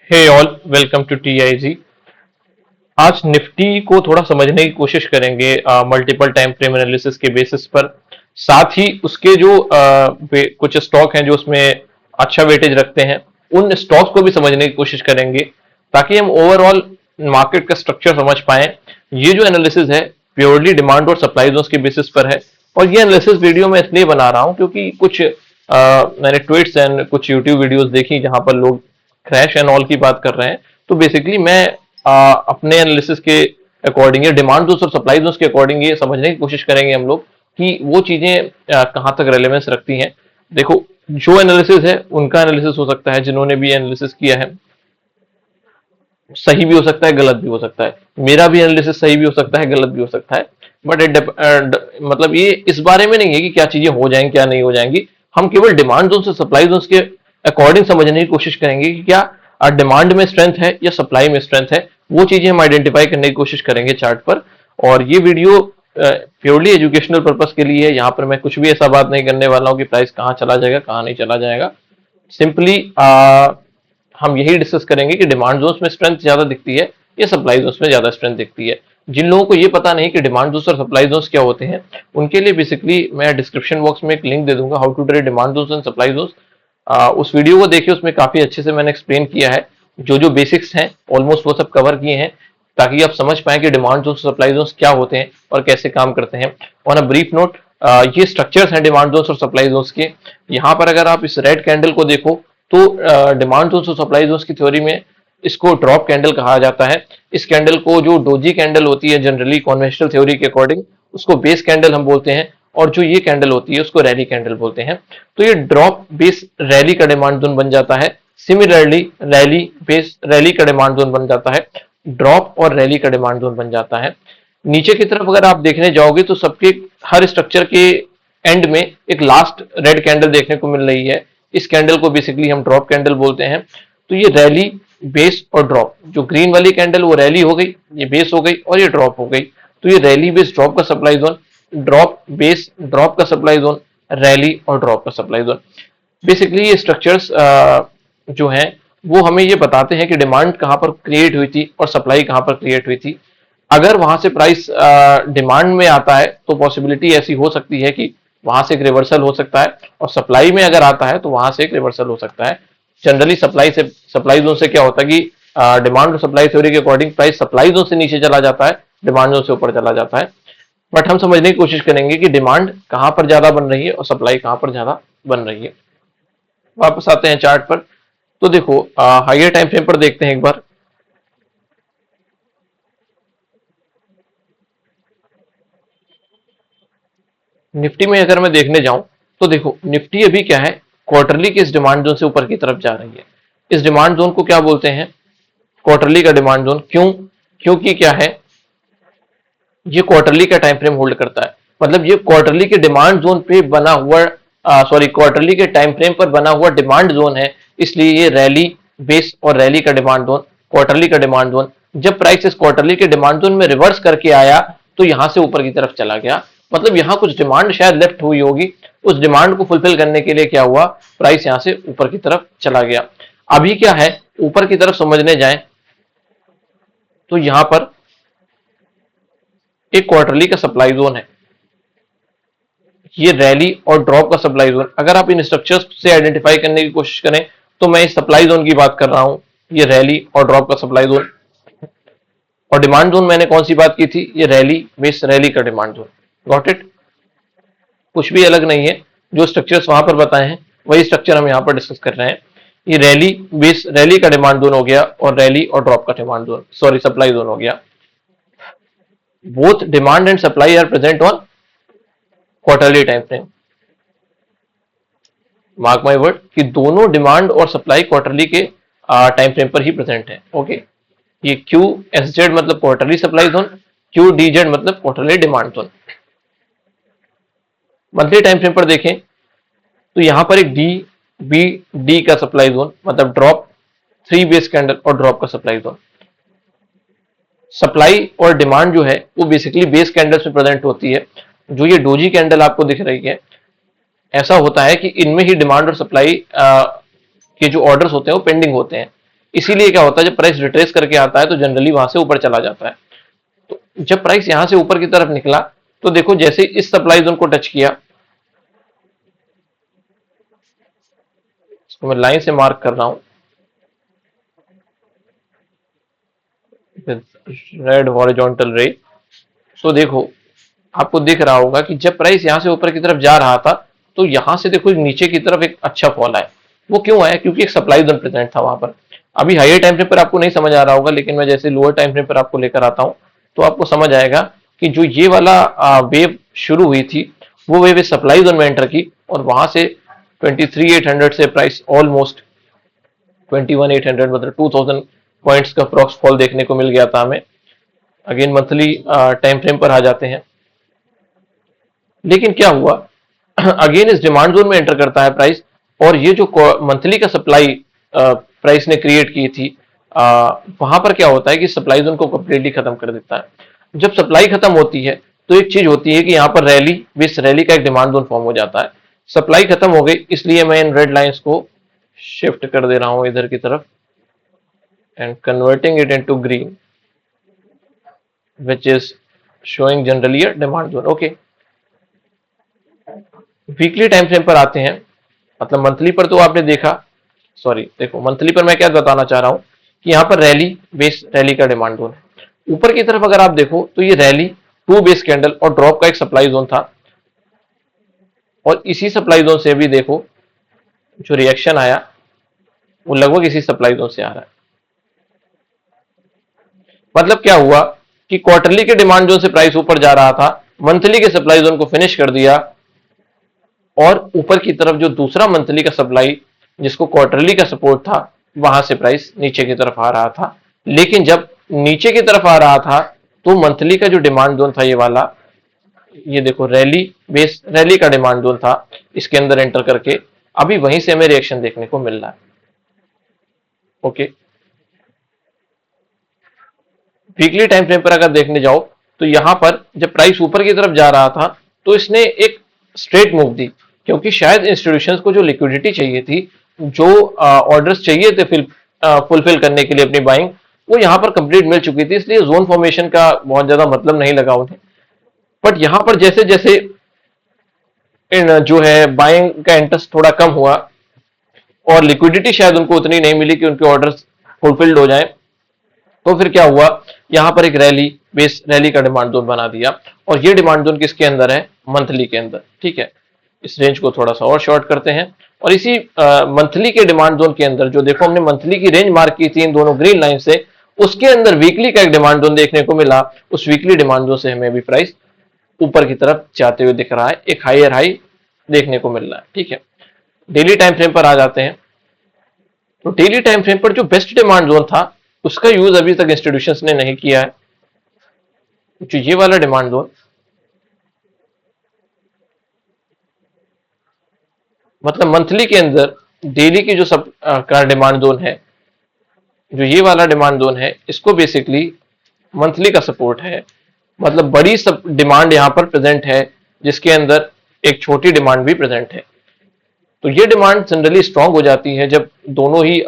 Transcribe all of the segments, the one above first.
Hey all, welcome to TIG. आज Nifty को थोड़ा समझने की कोशिश करेंगे मल्टीपल टाइम फ्रेम एनालिसिस के बेसिस पर। साथ ही उसके जो कुछ स्टॉक हैं जो उसमें अच्छा वेटेज रखते हैं, उन स्टॉक्स को भी समझने की कोशिश करेंगे ताकि हम ओवरऑल मार्केट का स्ट्रक्चर समझ पाएं। ये जो एनालिसिस है प्योरली डिमांड और सप्लाई जोन्स के बेसिस पर है। और ये एनालिसिस वीडियो मैं इसलिए बना रहा हूं क्योंकि कुछ मैंने ट्वीट्स एंड कुछ यूट्यूब वीडियोस देखी जहां पर लोग क्रैश एंड ऑल की बात कर रहे हैं। तो बेसिकली मैं अपने एनालिसिस के अकॉर्डिंग या डिमांड जोन्स और सप्लाई जोन्स के अकॉर्डिंग ये समझने की कोशिश करेंगे हम लोग कि वो चीजें कहाँ तक रेलेवेंस रखती हैं। देखो, जो एनालिसिस है उनका एनालिसिस हो सकता है, जिन्होंने भी एनालिसिस किया है सही भी हो सकता है, गलत भी हो सकता है। मेरा भी एनालिसिस सही भी हो सकता है, गलत भी हो सकता है। बट मतलब ये इस बारे में नहीं है कि क्या चीजें हो जाएंगी क्या नहीं हो जाएंगी। हम केवल डिमांड जोन से सप्लाई जोन के अकॉर्डिंग समझने की कोशिश करेंगे कि क्या डिमांड में स्ट्रेंथ है या सप्लाई में स्ट्रेंथ है। वो चीजें हम आइडेंटिफाई करने की कोशिश करेंगे चार्ट पर। और ये वीडियो प्योरली एजुकेशनल पर्पस के लिए है। यहाँ पर मैं कुछ भी ऐसा बात नहीं करने वाला हूँ कि प्राइस कहाँ चला जाएगा कहाँ नहीं चला जाएगा। सिंपली हम यही डिस्कस करेंगे कि डिमांड जोन्स में स्ट्रेंथ ज्यादा दिखती है या सप्लाई जोन्स में ज्यादा स्ट्रेंथ दिखती है। जिन लोगों को ये पता नहीं कि डिमांड जोन्स और सप्लाई जोन्स क्या होते हैं, उनके लिए बेसिकली मैं डिस्क्रिप्शन बॉक्स में एक लिंक दे दूंगा, how to trade demand zones and supply zones. उस वीडियो को देखिए, उसमें काफी अच्छे से मैंने एक्सप्लेन किया है। जो जो बेसिक्स हैं ऑलमोस्ट वो सब कवर किए हैं ताकि आप समझ पाए कि डिमांड जोन्स सप्लाई जोन्स क्या होते हैं और कैसे काम करते हैं। ऑन अ ब्रीफ नोट, ये स्ट्रक्चर्स हैं डिमांड जोन्स और सप्लाई जोन्स के। यहाँ पर अगर आप इस रेड कैंडल को देखो तो डिमांड जोन्स और सप्लाई जोन्स की थ्योरी में इसको ड्रॉप कैंडल कहा जाता है। इस कैंडल को जो डोजी कैंडल होती है जनरली कन्वेंशनल थ्योरी के अकॉर्डिंग, उसको बेस कैंडल हम बोलते हैं। और जो ये कैंडल होती है उसको रैली कैंडल बोलते हैं। तो ये ड्रॉप बेस रैली का डिमांड जोन बन जाता है। सिमिलरली रैली बेस रैली का डिमांड जोन बन जाता है, ड्रॉप और रैली का डिमांड जोन बन जाता है। नीचे की तरफ अगर आप देखने जाओगे तो सबके हर स्ट्रक्चर के एंड में एक लास्ट रेड कैंडल देखने को मिल रही है। इस कैंडल को बेसिकली हम ड्रॉप कैंडल बोलते हैं। तो ये रैली, बेस और ड्रॉप, जो ग्रीन वाली कैंडल वो रैली हो गई, ये बेस हो गई और ये ड्रॉप हो गई। तो ये रैली बेस ड्रॉप का supply zone, drop base drop का सप्लाई जोन, रैली और ड्रॉप का सप्लाई जोन। बेसिकली ये स्ट्रक्चर्स जो हैं वो हमें ये बताते हैं कि डिमांड कहाँ पर क्रिएट हुई थी और सप्लाई कहाँ पर क्रिएट हुई थी। अगर वहां से प्राइस डिमांड में आता है तो पॉसिबिलिटी ऐसी हो सकती है कि वहां से एक रिवर्सल हो सकता है, और सप्लाई में अगर आता है तो वहां से एक रिवर्सल हो सकता है। जनरली सप्लाई जोन से क्या होता है कि डिमांड और सप्लाई थ्योरी के अकॉर्डिंग प्राइस सप्लाई जोन से नीचे चला जाता है, डिमांड जोन से ऊपर चला जाता है। बट हम समझने की कोशिश करेंगे कि डिमांड कहां पर ज्यादा बन रही है और सप्लाई कहां पर ज्यादा बन रही है। वापस आते हैं चार्ट पर। तो देखो, हाइयर टाइम फ्रेम पर देखते हैं एक बार। निफ्टी में अगर मैं देखने जाऊं तो देखो, निफ्टी अभी क्या है, क्वार्टरली के इस डिमांड जोन से ऊपर की तरफ जा रही है। इस डिमांड जोन को क्या बोलते हैं? क्वार्टरली का डिमांड जोन। क्यों? क्योंकि क्या है, ये क्वार्टरली का टाइम फ्रेम होल्ड करता है। मतलब ये क्वार्टरली के डिमांड जोन पे बना हुआ, सॉरी, क्वार्टरली के टाइम फ्रेम पर बना हुआ डिमांड जोन है। इसलिए ये रैली बेस और रैली का डिमांड जोन, क्वार्टरली का डिमांड जोन। जब प्राइस इस क्वार्टरली के डिमांड जोन में रिवर्स करके आया तो यहां से ऊपर की तरफ चला गया। मतलब यहां कुछ डिमांड शायद लेफ्ट हुई होगी, उस डिमांड को फुलफिल करने के लिए क्या हुआ, प्राइस यहां से ऊपर की तरफ चला गया। अभी क्या है, ऊपर की तरफ समझने जाए तो यहां पर एक क्वार्टरली का सप्लाई जोन है, ये रैली और ड्रॉप का सप्लाई जोन। अगर आप इन स्ट्रक्चर्स से आइडेंटिफाई करने की कोशिश करें तो मैं इस सप्लाई जोन की बात कर रहा हूं, ये रैली और ड्रॉप का सप्लाई जोन। और डिमांड जोन मैंने कौन सी बात की थी, ये रैली बेस रैली का डिमांड जोन। Got it? कुछ भी अलग नहीं है, जो स्ट्रक्चर्स वहां पर बताए हैं वही स्ट्रक्चर हम यहाँ पर डिस्कस कर रहे हैं। ये रैली बेस रैली का डिमांड जोन हो गया और रैली और ड्रॉप का demand zone, sorry, supply zone हो गया। Both demand and supply are present on quarterly time frame. Mark my word कि दोनों डिमांड और सप्लाई क्वार्टरली के टाइम फ्रेम पर ही प्रेजेंट है। ओके, ये क्यू एस जेड मतलब quarterly supply zone, Q D Z मतलब quarterly demand zone. Monthly time frame पर देखें तो यहां पर एक डी बी डी का सप्लाई जोन, मतलब ड्रॉप, थ्री बेस कैंडल और ड्रॉप का सप्लाई जोन। सप्लाई और डिमांड जो है वो बेसिकली बेस कैंडल्स में प्रेजेंट होती है। जो ये डोजी कैंडल आपको दिख रही है, ऐसा होता है कि इनमें ही डिमांड और सप्लाई के जो ऑर्डर्स होते हैं वो पेंडिंग होते हैं। इसीलिए क्या होता है, जब प्राइस रिट्रेस करके आता है तो जनरली वहां से ऊपर चला जाता है। तो जब प्राइस यहां से ऊपर की तरफ निकला तो देखो जैसे इस सप्लाई जोन को टच किया, इसको मैं लाइन से मार्क कर रहा हूं, रेड हॉरिजॉन्टल रे। तो देखो आपको दिख रहा होगा कि जब प्राइस यहां से ऊपर की तरफ जा रहा था तो यहां से देखो नीचे की तरफ एक अच्छा फॉल आया। वो क्यों आया? क्योंकि एक सप्लाई जोन प्रेजेंट था वहां पर। अभी हायर टाइम फ्रेम पर आपको नहीं समझ आ रहा होगा, लेकिन मैं जैसे लोअर टाइम फ्रेम पर आपको लेकर आता हूं तो आपको समझ आएगा कि जो ये वाला वेव शुरू हुई थी वो वेव इस सप्लाई जोन में एंटर की और वहां से 23,800 से प्राइस ऑलमोस्ट 21,800 मतलब 2,000 पॉइंट्स का अप्रॉक्स फॉल देखने को मिल गया था हमें। अगेन मंथली टाइम फ्रेम पर आ जाते हैं, लेकिन क्या हुआ अगेन इस डिमांड जोन में एंटर करता है प्राइस और ये जो मंथली का सप्लाई प्राइस ने क्रिएट की थी वहां पर क्या होता है कि सप्लाई जोन को कंप्लीटली खत्म कर देता है। जब सप्लाई खत्म होती है तो एक चीज होती है कि यहाँ पर रैली, इस रैली का एक डिमांड जोन फॉर्म हो जाता है। सप्लाई खत्म हो गई, इसलिए मैं इन रेड लाइंस को शिफ्ट कर दे रहा हूं इधर की तरफ and converting it into green which is showing generally a demand zone। Okay, weekly time frame पर आते हैं। मतलब मंथली पर तो आपने देखा, सॉरी देखो मंथली पर मैं क्या बताना चाह रहा हूं कि यहाँ पर रैली बेस रैली का डिमांड जोन है। ऊपर की तरफ अगर आप देखो तो ये रैली 2 बेस कैंडल और ड्रॉप का एक सप्लाई जोन था और इसी सप्लाई जोन से भी देखो जो रिएक्शन आया वो लगभग इसी सप्लाई जोन से आ रहा है। मतलब क्या हुआ कि क्वार्टरली के डिमांड जोन से प्राइस ऊपर जा रहा था, मंथली के सप्लाई जोन को फिनिश कर दिया और ऊपर की तरफ जो दूसरा मंथली का सप्लाई जिसको क्वार्टरली का सपोर्ट था वहां से प्राइस नीचे की तरफ आ रहा था। लेकिन जब नीचे की तरफ आ रहा था तो मंथली का जो डिमांड जोन था ये वाला, ये देखो रैली बेस रैली का डिमांड जोन था, इसके अंदर एंटर करके अभी वहीं से हमें रिएक्शन देखने को मिल रहा है। ओके, वीकली टाइम फ्रेम पर अगर देखने जाओ तो यहां पर जब प्राइस ऊपर की तरफ जा रहा था तो इसने एक स्ट्रेट मूव दी, क्योंकि शायद इंस्टीट्यूशंस को जो लिक्विडिटी चाहिए थी, जो ऑर्डर्स चाहिए थे फुलफिल करने के लिए अपनी बाइंग, वो यहां पर कंप्लीट मिल चुकी थी, इसलिए जोन फॉर्मेशन का बहुत ज्यादा मतलब नहीं लगा उन्हें। बट यहां पर जैसे जैसे जो है बाइंग का इंटरेस्ट थोड़ा कम हुआ और लिक्विडिटी शायद उनको उतनी नहीं मिली कि उनके ऑर्डर्स फुलफिल्ड हो जाए, तो फिर क्या हुआ, यहां पर एक रैली बेस रैली का डिमांड जोन बना दिया और ये डिमांड जोन किसके अंदर है? मंथली के अंदर। ठीक है, इस रेंज को थोड़ा सा और शॉर्ट करते हैं और इसी मंथली के डिमांड जोन के अंदर जो देखो हमने मंथली की रेंज मार्क की थी इन दोनों ग्रीन लाइन से, उसके अंदर वीकली का एक डिमांड जोन देखने को मिला। उस वीकली डिमांड जोन से हमें अभी प्राइस ऊपर की तरफ जाते हुए दिख रहा है, एक हायर हाई देखने को मिल रहा है। ठीक है, डेली टाइम फ्रेम पर आ जाते हैं। तो डेली टाइम फ्रेम पर जो बेस्ट डिमांड जोन था उसका यूज अभी तक इंस्टीट्यूशंस ने नहीं किया है। जो ये वाला डिमांड जोन, मतलब मंथली के अंदर डेली की जो सब का डिमांड जोन है, जो ये वाला डिमांड जोन है, इसको बेसिकली मंथली का सपोर्ट है। मतलब बड़ी सब डिमांड यहां पर प्रेजेंट है जिसके अंदर एक छोटी डिमांड भी प्रेजेंट है। तो ये डिमांड जनरली स्ट्रांग हो जाती है जब दोनों ही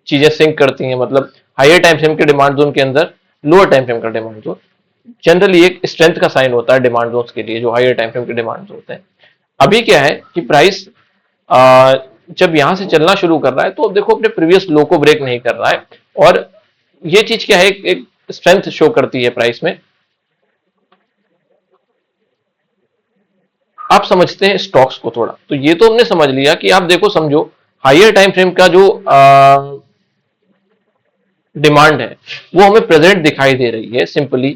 चीजें सिंक करती हैं। मतलब हायर टाइम फ्रेम के डिमांड जोन के अंदर लोअर टाइम फ्रेम का डिमांड जोन जनरली एक स्ट्रेंथ का साइन होता है डिमांड जोन के लिए, जो हायर टाइम फ्रेम के डिमांड जोन होते हैं। अभी क्या है कि प्राइस जब यहां से चलना शुरू कर रहा है तो अब देखो अपने प्रीवियस लो को ब्रेक नहीं कर रहा है और ये चीज क्या है, एक स्ट्रेंथ शो करती है प्राइस में। आप समझते हैं स्टॉक्स को थोड़ा, तो ये तो हमने समझ लिया कि आप देखो समझो हायर टाइम फ्रेम का जो डिमांड है वो हमें प्रेजेंट दिखाई दे रही है सिंपली,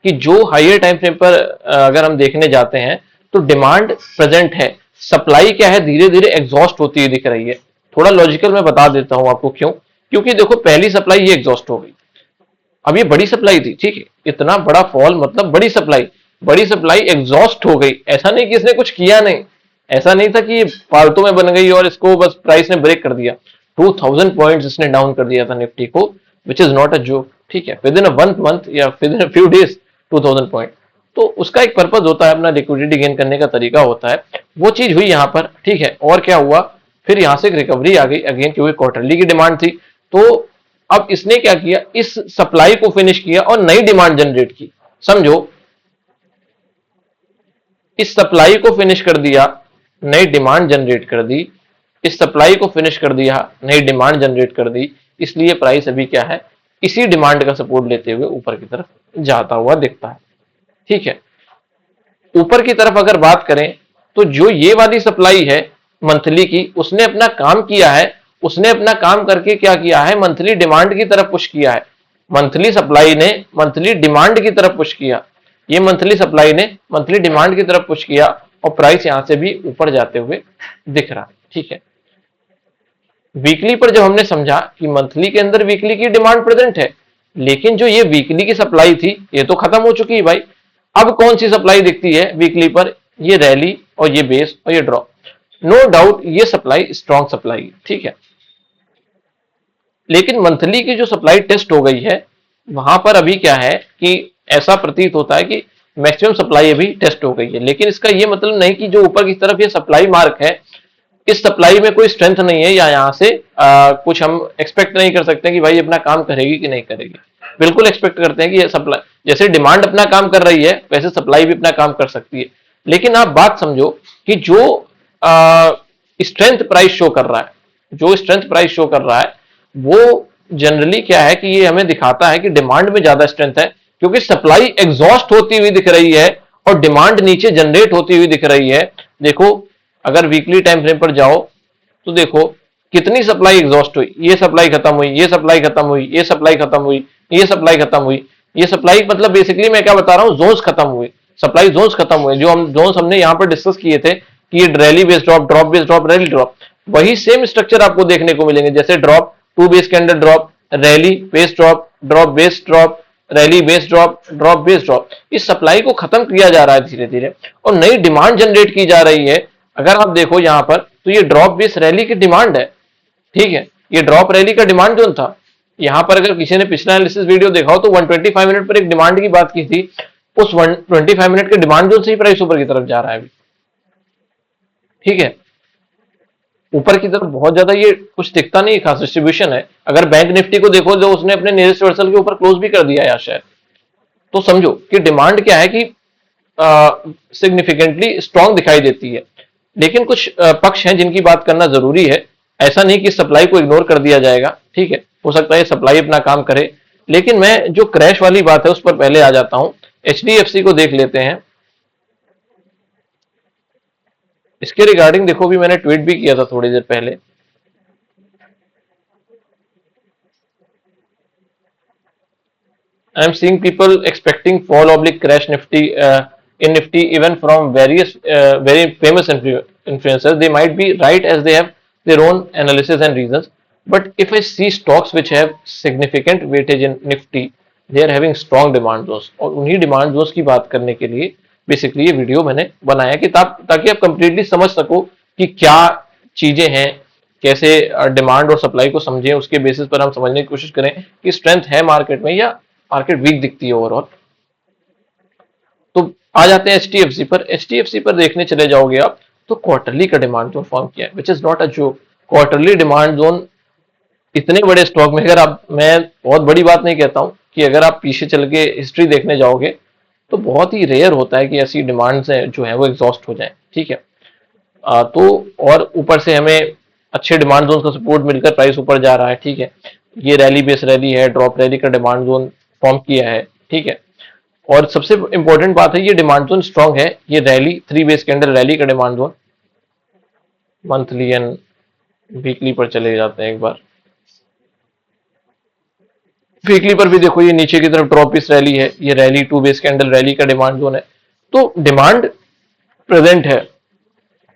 कि जो हायर टाइम फ्रेम पर अगर हम देखने जाते हैं तो डिमांड प्रेजेंट है, सप्लाई क्या है धीरे धीरे एग्जॉस्ट होती हुई दिख रही है। थोड़ा लॉजिकल मैं बता देता हूं आपको क्यों, क्योंकि देखो पहली सप्लाई ये एग्जॉस्ट हो गई, अब ये बड़ी सप्लाई थी, ठीक है, इतना बड़ा फॉल मतलब बड़ी सप्लाई एग्जॉस्ट हो गई। ऐसा नहीं कि इसने कुछ किया नहीं, ऐसा नहीं था कि फालतू में बन गई और इसको बस प्राइस ने ब्रेक कर दिया। 2000 पॉइंट्स इसने डाउन कर दिया था निफ्टी को, which is not a joke. ठीक है, विद इन अ 1 मंथ या with in a few days 2000 point, तो उसका एक पर्पज होता है, अपना लिक्विडिटी गेन करने का तरीका होता है। वो चीज हुई यहाँ पर। ठीक है, और क्या हुआ, फिर यहां से एक रिकवरी आ गई अगेन, क्योंकि क्वार्टरली की डिमांड थी, तो अब इसने क्या किया, इस सप्लाई को फिनिश किया और नई डिमांड जनरेट की। समझो, इस सप्लाई को फिनिश कर दिया, नई डिमांड जनरेट कर दी, इस सप्लाई को फिनिश कर दिया, नई डिमांड जनरेट कर दी, इसलिए प्राइस अभी क्या है, इसी डिमांड का सपोर्ट लेते हुए ऊपर की तरफ जाता हुआ दिखता है। ठीक है, ऊपर की तरफ अगर बात करें तो जो ये वाली सप्लाई है मंथली की, उसने अपना काम किया है, उसने अपना काम करके क्या किया है, मंथली डिमांड की तरफ पुश किया है। मंथली सप्लाई ने मंथली डिमांड की तरफ पुश किया, ये मंथली सप्लाई ने मंथली डिमांड की तरफ पुश किया और प्राइस यहां से भी ऊपर जाते हुए दिख रहा है। ठीक है, वीकली पर जब हमने समझा कि मंथली के अंदर वीकली की डिमांड प्रेजेंट है, लेकिन जो ये वीकली की सप्लाई थी ये तो खत्म हो चुकी है भाई। अब कौन सी सप्लाई दिखती है वीकली पर, ये रैली और ये बेस और ये ड्रॉप। नो डाउट ये सप्लाई स्ट्रॉन्ग सप्लाई, ठीक है, लेकिन मंथली की जो सप्लाई टेस्ट हो गई है वहां पर अभी क्या है कि ऐसा प्रतीत होता है कि मैक्सिमम सप्लाई अभी टेस्ट हो गई है, लेकिन इसका ये मतलब नहीं कि जो ऊपर की तरफ ये सप्लाई मार्क है, इस सप्लाई में कोई स्ट्रेंथ नहीं है या यहां से कुछ हम एक्सपेक्ट नहीं कर सकते कि भाई अपना काम करेगी कि नहीं करेगी। बिल्कुल एक्सपेक्ट करते हैं कि ये सप्लाई, जैसे डिमांड अपना काम कर रही है वैसे सप्लाई भी अपना काम कर सकती है। लेकिन आप बात समझो कि जो स्ट्रेंथ प्राइस शो कर रहा है, जो स्ट्रेंथ प्राइस शो कर रहा है वो जनरली क्या है कि ये हमें दिखाता है कि डिमांड में ज्यादा स्ट्रेंथ है, क्योंकि सप्लाई एग्जॉस्ट होती हुई दिख रही है और डिमांड नीचे जनरेट होती हुई दिख रही है। देखो, अगर वीकली टाइम फ्रेम पर जाओ तो देखो कितनी सप्लाई एग्जॉस्ट हुई, ये सप्लाई खत्म हुई, ये सप्लाई खत्म हुई, ये सप्लाई खत्म हुई, ये सप्लाई खत्म हुई। ये सप्लाई मतलब बेसिकली मैं क्या बता रहा हूं, जोन्स खत्म हुए, सप्लाई जोन्स खत्म हुए, जो हम जोन्स हमने यहां पर डिस्कस किए थे कि ये rally base drop, drop base drop, rally drop, वही सेम स्ट्रक्चर आपको देखने को मिलेंगे। जैसे ड्रॉप, टू बेस के अंदर drop, rally base drop, drop base drop, rally base drop, drop base drop. इस सप्लाई को खत्म किया जा रहा है धीरे धीरे और नई डिमांड जनरेट की जा रही है। अगर आप देखो यहां पर तो ये ड्रॉप बेस रैली की डिमांड है, ठीक है, ये ड्रॉप रैली का डिमांड जोन था। यहां पर अगर किसी ने पिछला एनालिसिस वीडियो देखा हो तो 125 मिनट पर एक डिमांड की बात की थी, उस 125 मिनट के डिमांड जोन से ही प्राइस ऊपर की तरफ जा रहा है अभी। ठीक है, ऊपर की तरफ बहुत ज्यादा ये कुछ दिखता नहीं, खास डिस्ट्रीब्यूशन है। अगर बैंक निफ्टी को देखो जो उसने अपने नियरेस्ट रिवर्सल के ऊपर क्लोज भी कर दिया है शायद, तो समझो कि डिमांड क्या है कि सिग्निफिकेंटली स्ट्रांग दिखाई देती है। लेकिन कुछ पक्ष हैं जिनकी बात करना जरूरी है, ऐसा नहीं कि सप्लाई को इग्नोर कर दिया जाएगा। ठीक है, हो सकता है सप्लाई अपना काम करे, लेकिन मैं जो क्रैश वाली बात है उस पर पहले आ जाता हूं। एचडीएफसी को देख लेते हैं, इसके रिगार्डिंग देखो भी मैंने ट्वीट भी किया था थोड़ी देर पहले। I am seeing people expecting fall oblique crash Nifty in Nifty even from various very famous influencers. They might be right as they have their own analysis and reasons. But if I see stocks which have significant weightage in Nifty, they are having strong demand zones. और उन्हीं demand zones की बात करने के लिए basically ये video मैंने बनाया कि ताकि आप कंप्लीटली समझ सको कि क्या चीजें हैं, कैसे डिमांड और सप्लाई को समझें, उसके बेसिस पर हम समझने की कोशिश करें कि स्ट्रेंथ है मार्केट में या मार्केट वीक दिखती है ओवरऑल। तो आ जाते हैं एचडीएफसी पर। एचडीएफसी पर देखने चले जाओगे आप तो क्वार्टरली का डिमांड जोन फॉर्म किया है, which is not a joke. Quarterly demand zone इतने बड़े स्टॉक में, अगर आप, मैं बहुत बड़ी बात नहीं कहता हूं कि अगर आप पीछे चल के हिस्ट्री देखने जाओगे तो बहुत ही रेयर होता है कि ऐसी डिमांड्स हैं जो है वो एग्जॉस्ट हो जाए। ठीक है, तो और ऊपर से हमें अच्छे डिमांड जोन का सपोर्ट मिलकर प्राइस ऊपर जा रहा है। ठीक है, ये रैली बेस रैली है, ड्रॉप रैली का डिमांड जोन फॉर्म किया है। ठीक है, और सबसे इंपॉर्टेंट बात है ये डिमांड जोन स्ट्रांग है, ये रैली 3 बेस के अंदर रैली का demand zone. Monthly and weekly पर चले जाते हैं एक बार। वीकली पर भी देखो ये नीचे की तरफ ड्रॉप बेस रैली है, ये रैली 2 बेस के अंदर रैली का डिमांड जोन है। तो डिमांड प्रेजेंट है,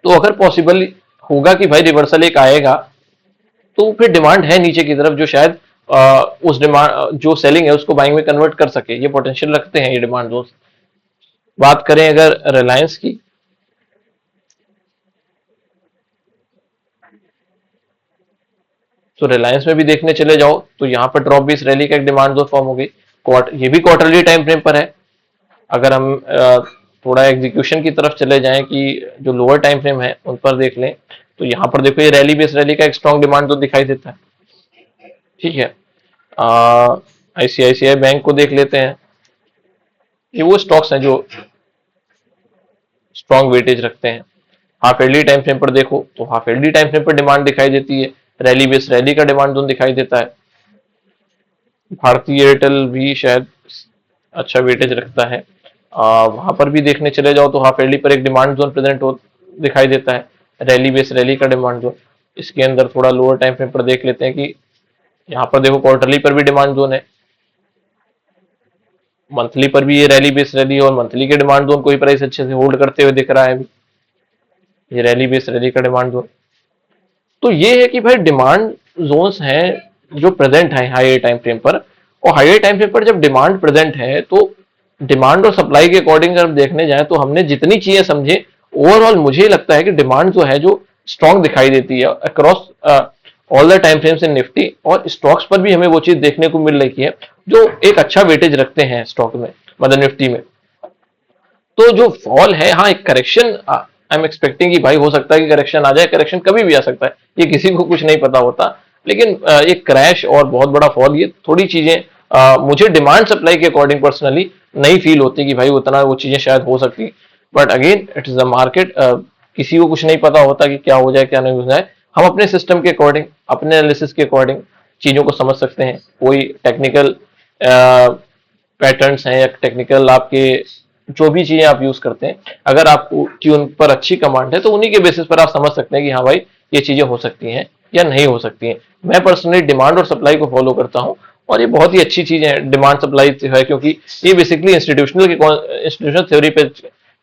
तो अगर पॉसिबल होगा कि भाई रिवर्सल एक आएगा तो फिर डिमांड है नीचे की तरफ जो शायद उस डिमांड जो सेलिंग है उसको बाइंग में कन्वर्ट कर सके, ये पोटेंशियल रखते हैं ये डिमांड जोन्स। बात करें अगर रिलायंस की, तो रिलायंस में भी देखने चले जाओ तो यहां पर ड्रॉप बेस रैली का एक डिमांड जोन फॉर्म हो गई। ये भी क्वार्टरली टाइम फ्रेम पर है। अगर हम थोड़ा एग्जीक्यूशन की तरफ चले जाएं कि जो लोअर टाइम फ्रेम है उन पर देख लें तो यहां पर देखो ये रैली बेस रैली का एक स्ट्रॉन्ग डिमांड जोन दिखाई देता है। ठीक है। आईसीआईसीआई बैंक को देख लेते हैं। ये वो स्टॉक्स हैं जो स्ट्रॉन्ग वेटेज रखते हैं। हाफ एयरली टाइम फ्रेम पर देखो तो हाफ एयरली टाइम फ्रेम पर डिमांड दिखाई देती है, रैली बेस रैली का डिमांड जोन दिखाई देता है। भारतीय एयरटेल भी शायद अच्छा वेटेज रखता है। वहां पर भी देखने चले जाओ तो हाफ एयरली पर एक डिमांड जोन प्रेजेंट हो दिखाई देता है, रैली बेस रैली का डिमांड जोन। इसके अंदर थोड़ा लोअर टाइम फ्रेम पर देख लेते हैं कि यहाँ पर देखो क्वार्टरली पर भी डिमांड जोन है, मंथली पर भी ये रैली बेस रैली और मंथली के डिमांड जोन को ही प्राइस अच्छे से होल्ड करते हुए दिख रहा है अभी, ये रैली बेस रैली का डिमांड जोन। तो ये है कि भाई डिमांड जोन्स हैं जो प्रेजेंट है हायर टाइम फ्रेम पर, और हायर टाइम फ्रेम पर जब डिमांड प्रेजेंट है तो डिमांड और सप्लाई के अकॉर्डिंग अगर देखने जाए तो हमने जितनी चीजें समझे, ओवरऑल मुझे लगता है कि डिमांड जो है जो स्ट्रॉन्ग दिखाई देती है across all the time frames in Nifty, और स्टॉक्स पर भी हमें वो चीज देखने को मिल रही है जो एक अच्छा वेटेज रखते हैं स्टॉक में, मतलब निफ्टी में। तो जो फॉल है, हाँ एक करेक्शन आई एम एक्सपेक्टिंग कि भाई हो सकता है कि करेक्शन आ जाए, करेक्शन कभी भी आ सकता है, ये किसी को कुछ नहीं पता होता। लेकिन ये क्रैश और बहुत बड़ा फॉल, ये थोड़ी चीजें मुझे डिमांड सप्लाई के अकॉर्डिंग पर्सनली नहीं फील होती कि भाई उतना वो चीजें शायद हो सकती। But again it is a market, किसी को कुछ नहीं पता होता कि क्या हो जाए क्या नहीं हो जाए। हम अपने सिस्टम के अकॉर्डिंग, अपने एनालिसिस के अकॉर्डिंग चीजों को समझ सकते हैं। कोई टेक्निकल पैटर्न्स हैं या टेक्निकल आपके जो भी चीजें आप यूज करते हैं, अगर आपको की उन पर अच्छी कमांड है तो उन्हीं के बेसिस पर आप समझ सकते हैं कि हाँ भाई ये चीजें हो सकती हैं या नहीं हो सकती हैं। मैं पर्सनली डिमांड और सप्लाई को फॉलो करता हूँ, और ये बहुत ही अच्छी चीज है डिमांड सप्लाई जो है, क्योंकि ये बेसिकली इंस्टीट्यूशनल थ्योरी पे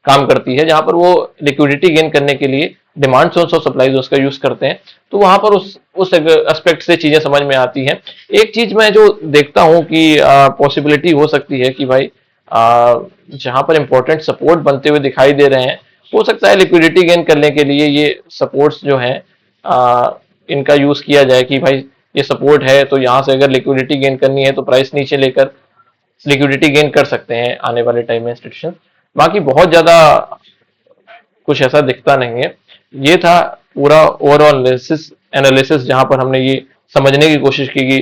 काम करती है, जहां पर वो लिक्विडिटी गेन करने के लिए डिमांड सोर्स और सप्लाई सोर्स का यूज करते हैं। तो वहां पर उस एस्पेक्ट से चीजें समझ में आती हैं। एक चीज मैं जो देखता हूं कि पॉसिबिलिटी हो सकती है कि भाई जहां पर इंपॉर्टेंट सपोर्ट बनते हुए दिखाई दे रहे हैं, हो सकता है लिक्विडिटी गेन करने के लिए ये सपोर्ट्स जो हैं इनका यूज किया जाए कि भाई ये सपोर्ट है तो यहाँ से अगर लिक्विडिटी गेन करनी है तो प्राइस नीचे लेकर लिक्विडिटी गेन कर सकते हैं आने वाले टाइम में इंस्टीट्यूशन। बाकी बहुत ज्यादा कुछ ऐसा दिखता नहीं है। ये था पूरा ओवरऑल एनालिसिस जहां पर हमने ये समझने की कोशिश की कि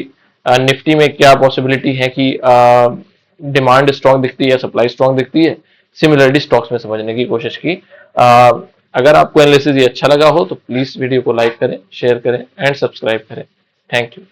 निफ्टी में क्या पॉसिबिलिटी है कि डिमांड स्ट्रांग दिखती है या सप्लाई स्ट्रांग दिखती है। सिमिलरली स्टॉक्स में समझने की कोशिश की। अगर आपको एनालिसिस ये अच्छा लगा हो तो प्लीज वीडियो को लाइक करें, शेयर करें एंड सब्सक्राइब करें। Thank you.